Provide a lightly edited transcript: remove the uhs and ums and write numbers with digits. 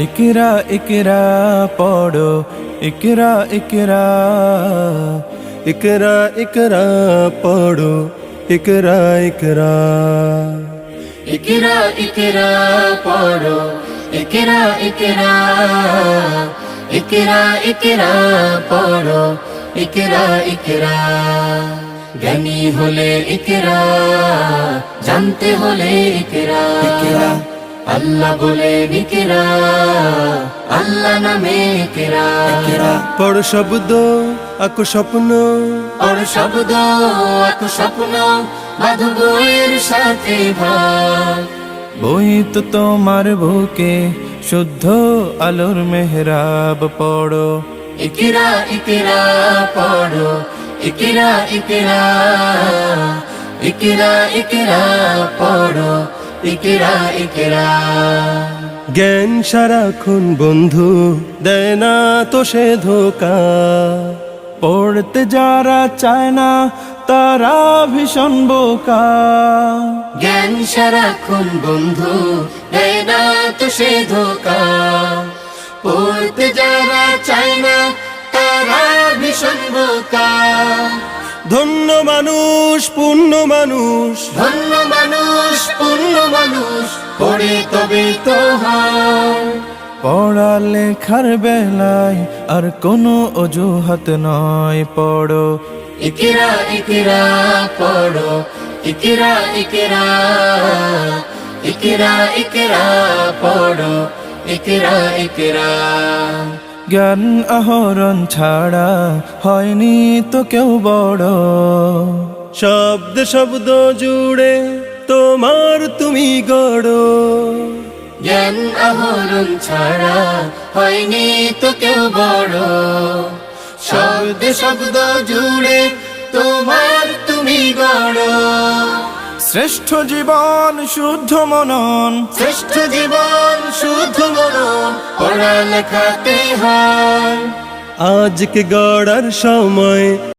ইকরা ইকরা পড়ো, ইকরা ইকরা, ইকরা ইকরা পড়ো, ইকরা ইকরা। ইকরা ইকরা পড়ো, ইকরা ইকরা, ইকরা ইকরা পড়ো, ইকরা ইকরা। জ্ঞানী হলে ইকরা, জানতে হলে ইকরা। আল্লাহ বলে ইকরা, আল্লাহ নামে ইকরা। পড় শব্দ আঁকো স্বপ্ন, পড় শব্দ আঁকো স্বপ্ন, বাঁধো বইয়ের সাথে ভাগ। বই তো তোমার বুকে শুদ্ধ আলোর মেহরাব পড়ো। ইকরা ইকরা পড়ো, ইকরা ইকরা, ইকরা ইকরা পড়ো, ইকরা ইকরা। জ্ঞান সারাক্ষণ বন্ধু দেয় না তো সে ধোকা। পড়তে যারা চায় না তারা ভীষণ বোকা। জ্ঞান সারাক্ষণ বন্ধু দেয় না তো সে ধোকা। পড়তে যারা চায় না তারা ভীষণ বোকা। ধন্য মানুষ পূর্ণ মানুষ, ধন্য মানুষ পূর্ণ মানুষ, পড়ে তবে তো হয়। পড়ালেখার বেলায় আর কোনো অজুহাত নয়, পড়ো। ইকরা ইকরা পড়ো, ইকরা ইকরা, ইকরা ইকরা পড়ো, ইকরা ইকরা। জ্ঞান আহরণ ছাড়া হয়নি তো কেউ বড়। শব্দ শব্দ জুড়ে তোমার তুমি গড়ো। জ্ঞান আহরণ ছাড়া হয়নি তো কেউ বড়। শব্দ শব্দ জুড়ে তোমার তুমি গড়ো। শ্রেষ্ঠ জীবন শুদ্ধ মনন, শ্রেষ্ঠ জীবন শুদ্ধ মনন, পড়ালেখাতে হয়। আজকে গড়ার সময়